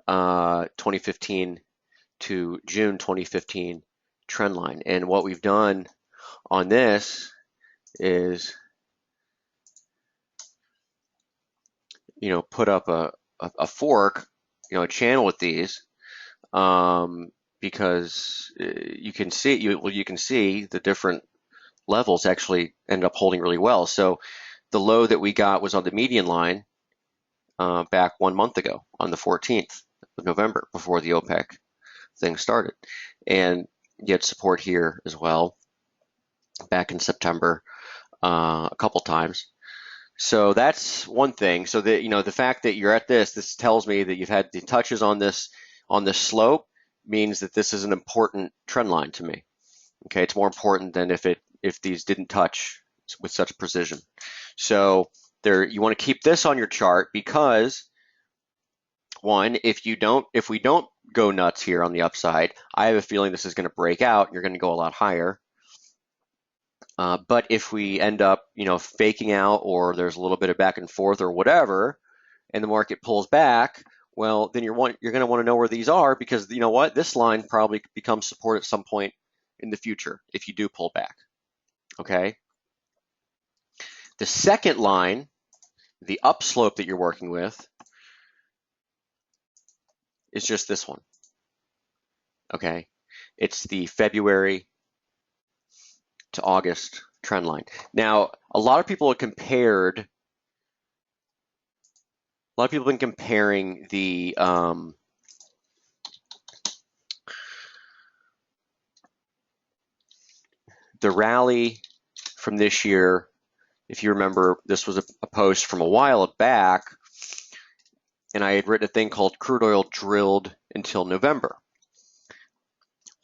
S1: 2015 to June 2015 trend line. And what we've done on this is, put up a fork, a channel with these, because you can see the different levels actually end up holding really well. So the low that we got was on the median line back 1 month ago on the 14th of November before the OPEC thing started. And you had support here as well back in September a couple times. So that's one thing. So that, the fact that you're at this tells me that you've had the touches on this slope means that this is an important trend line to me. Okay, it's more important than if these didn't touch with such precision. So you want to keep this on your chart because one, if we don't go nuts here on the upside, I have a feeling this is going to break out. You're going to go a lot higher. But if we end up, faking out, or there's a little bit of back and forth or whatever, and the market pulls back, well, then you're going to want to know where these are, because you know what? This line probably becomes support at some point in the future if you do pull back. Okay. The second line, the upslope that you're working with, is just this one. Okay. It's the February to August trend line. Now, a lot of people have been comparing the rally from this year. If you remember, this was a post from a while back, and I had written a thing called crude oil drilled until November.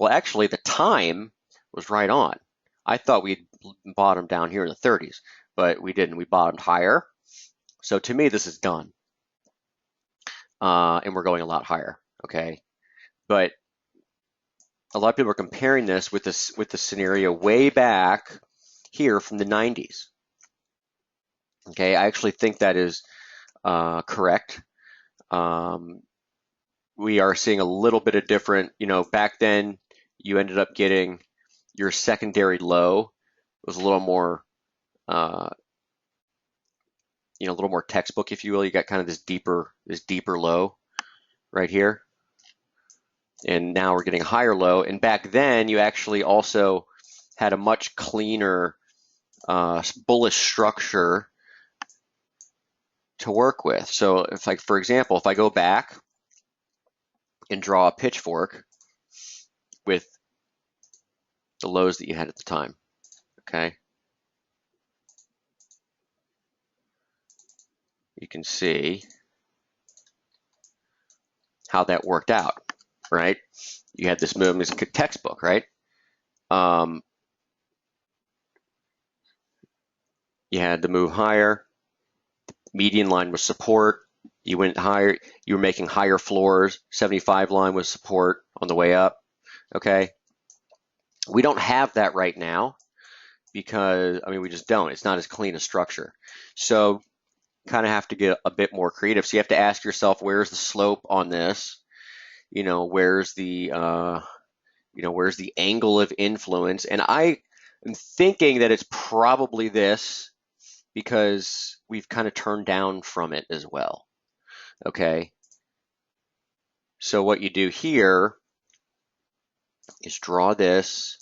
S1: Well, actually, the time was right on. I thought we'd bottomed down here in the 30s, but we didn't. We bottomed higher. So to me, this is done. And we're going a lot higher, okay? But a lot of people are comparing this with the scenario way back here from the 90s. Okay, I actually think that is correct. We are seeing a little bit of different, back then you ended up getting your secondary low was a little more, a little more textbook, if you will. You got kind of this deeper low right here. And now we're getting a higher low. And back then you actually also had a much cleaner bullish structure to work with. So if, like, for example, if I go back and draw a pitchfork with the lows that you had at the time, okay, you can see how that worked out, right? You had this movement, it's textbook, right? You had the move higher, median line was support, you went higher, you were making higher floors, 75 line was support on the way up, okay? We don't have that right now because, I mean, we just don't. It's not as clean a structure. So kind of have to get a bit more creative. So you have to ask yourself, where's the slope on this? You know, where's the angle of influence? And I am thinking that it's probably this because we've kind of turned down from it as well. Okay. So what you do here is draw this,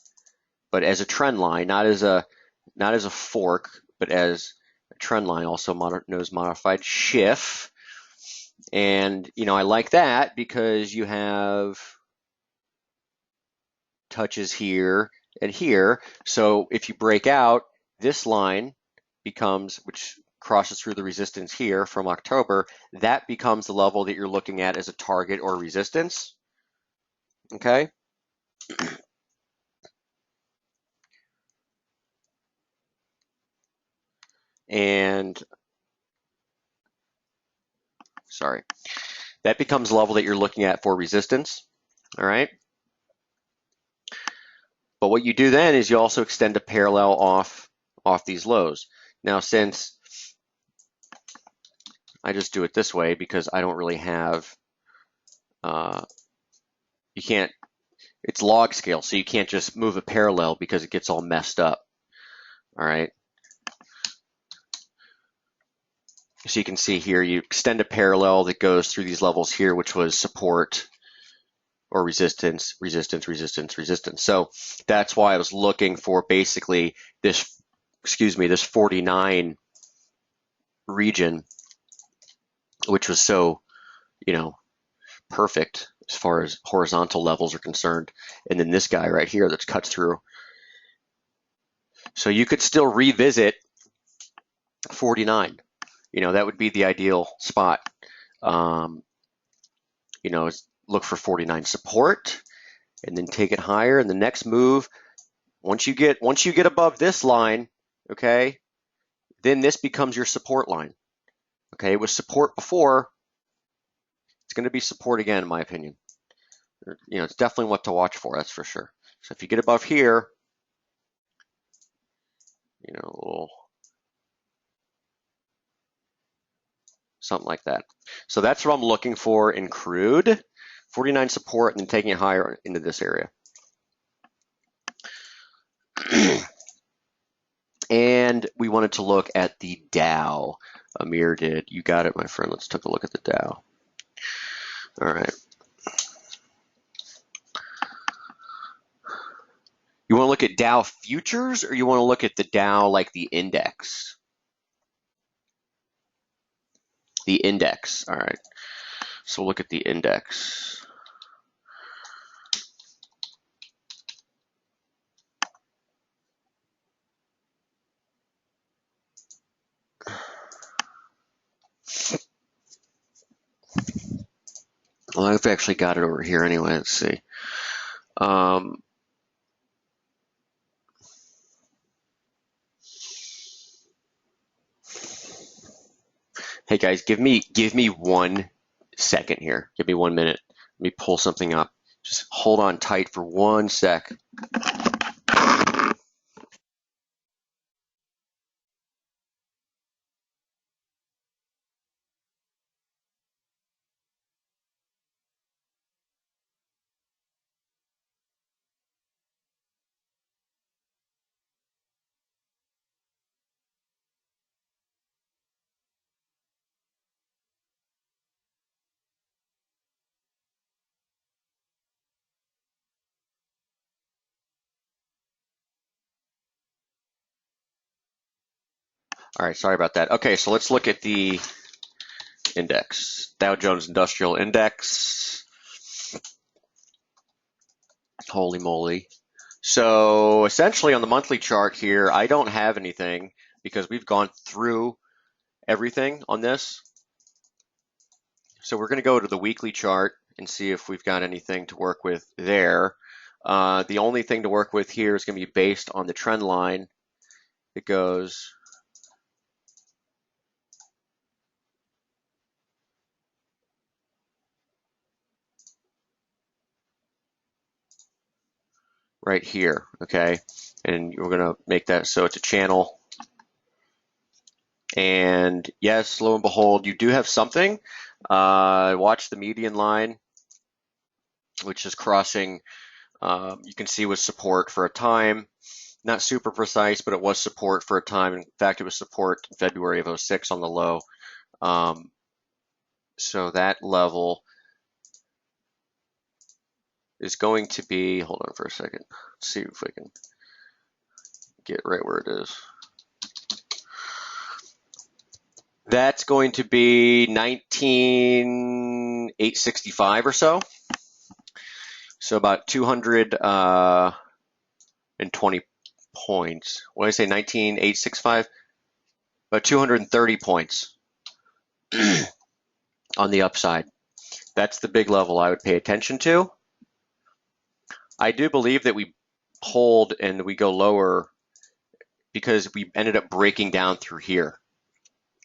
S1: but as a trend line, not as a fork, but as a trend line, also known as modified Schiff. And I like that because you have touches here and here. So if you break out, this line becomes, which crosses through the resistance here from October, that becomes the level that you're looking at as a target or resistance. Okay. And sorry, that becomes the level that you're looking at for resistance. All right. But what you do then is you also extend a parallel off these lows. Now, since I just do it this way because I don't really have, you can't, it's log scale, so you can't just move a parallel because it gets all messed up. All right. So you can see here, you extend a parallel that goes through these levels here, which was support or resistance, resistance, resistance, resistance. So that's why I was looking for basically this, this 49 region, which was so, perfect as far as horizontal levels are concerned. And then this guy right here that's cut through. So you could still revisit 49. That would be the ideal spot. Look for 49 support and then take it higher. And the next move, once you get above this line, okay, then this becomes your support line. Okay, it was support before. It's going to be support again, in my opinion. It's definitely what to watch for, that's for sure. So if you get above here, something like that. So that's what I'm looking for in crude, 49 support, and then taking it higher into this area. And we wanted to look at the Dow. Amir did. You got it, my friend. Let's take a look at the Dow. All right. You want to look at Dow futures, or you want to look at the Dow like the index? The index. All right. So we'll look at the index. Well, I've actually got it over here anyway. Let's see. Hey guys, give me 1 second here. Give me 1 minute. Let me pull something up. Just hold on tight for 1 sec. All right, sorry about that. Okay, so let's look at the index, Dow Jones Industrial Index. Holy moly. So essentially on the monthly chart here, I don't have anything because we've gone through everything on this. So we're going to go to the weekly chart and see if we've got anything to work with there. The only thing to work with here is going to be based on the trend line that goes right here, okay? And we're going to make that so it's a channel. And yes, lo and behold, you do have something. Watch the median line, which is crossing, you can see was support for a time. Not super precise, but it was support for a time. In fact, it was support in February of 06 on the low. So that level is going to be, hold on for a second, let's see if I can get right where it is. That's going to be 19,865 or so. So about 220 points. What did I say, 19,865? About 230 points on the upside. That's the big level I would pay attention to. I do believe that we hold and we go lower because we ended up breaking down through here,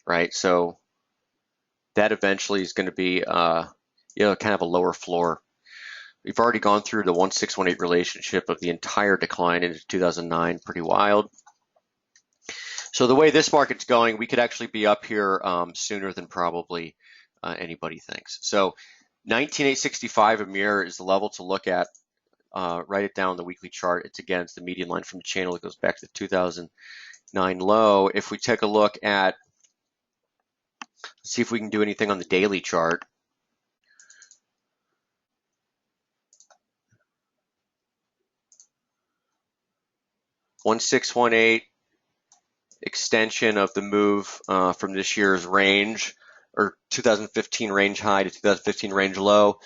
S1: right? So that eventually is going to be, kind of a lower floor. We've already gone through the 1618 relationship of the entire decline into 2009, pretty wild. So the way this market's going, we could actually be up here sooner than probably anybody thinks. So 19,865 a mirror is the level to look at. Write it down on the weekly chart. It's against the median line from the channel. It goes back to the 2009 low. If we take a look at, see if we can do anything on the daily chart. $1618 extension of the move from this year's range, or 2015 range high to 2015 range low.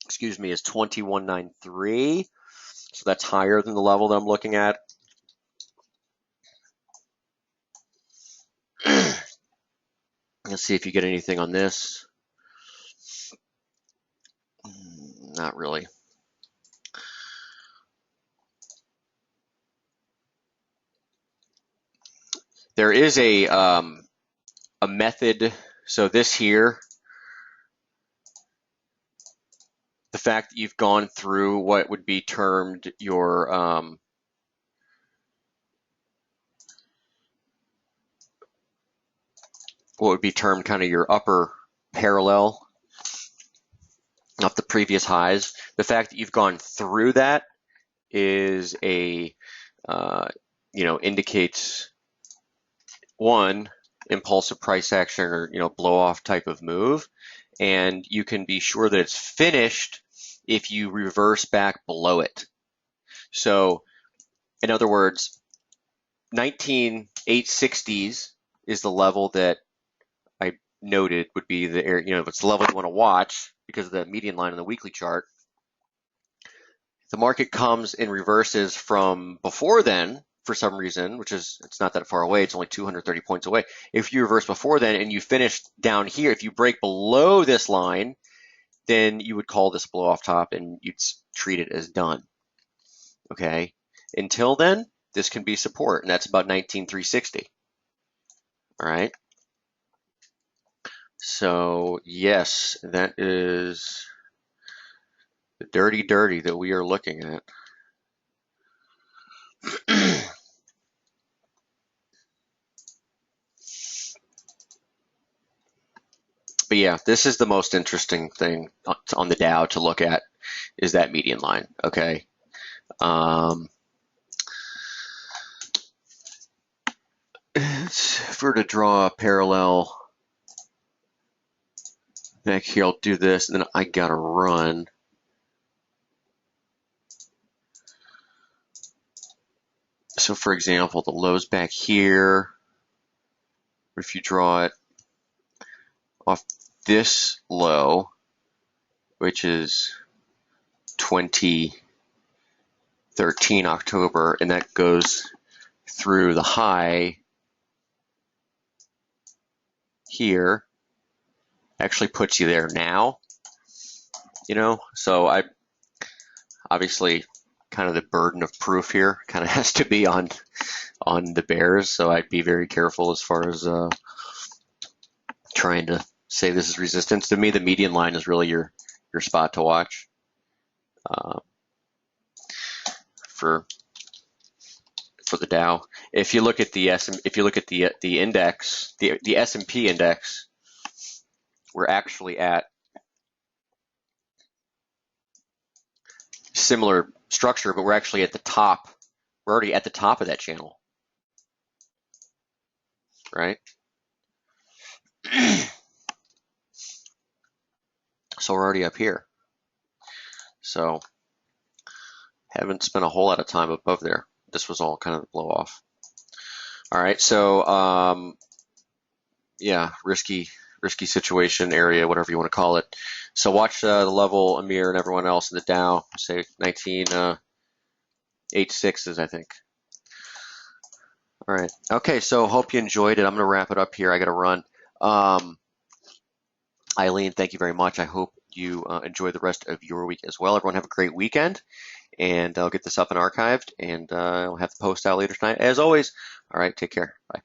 S1: Excuse me, is 2193. So that's higher than the level that I'm looking at. Let's see if you get anything on this. Not really. There is a method. So this here, the fact that you've gone through what would be termed your kind of your upper parallel of the previous highs. The fact that you've gone through that is a indicates one, impulsive price action or blow off type of move, and you can be sure that it's finished if you reverse back below it. So in other words, 19,860s is the level that I noted would be the area, if it's the level you want to watch because of the median line on the weekly chart. The market comes and reverses from before then for some reason, which is, it's not that far away, it's only 230 points away. If you reverse before then and you finish down here, if you break below this line, then you would call this blow off top and you'd treat it as done. Okay. Until then, this can be support, and that's about 19,360. All right. So yes, that is the dirty that we are looking at. But yeah, this is the most interesting thing on the Dow to look at, is that median line. Okay. If we were to draw a parallel back here, I'll do this, and then I gotta run. So for example, the low's back here. If you draw it, off this low, which is 2013 October, and that goes through the high here, actually puts you there now, so I obviously kind of the burden of proof here kind of has to be on the bears, so I'd be very careful as far as trying to say this is resistance. To me, the median line is really your spot to watch for the Dow. If you look at the index, the S&P index, we're actually at similar structure, but we're actually at the top. We're already at the top of that channel, right? So we're already up here. So haven't spent a whole lot of time above there. This was all kind of the blow off. All right, so yeah, risky situation area, whatever you want to call it. So watch the level, Amir and everyone else in the Dow, say 19.86s, I think. All right. Okay, so hope you enjoyed it. I'm going to wrap it up here. I got to run. Eileen, thank you very much. I hope you enjoy the rest of your week as well. Everyone have a great weekend, and I'll get this up and archived, and I'll have the post out later tonight as always. All right, take care. Bye.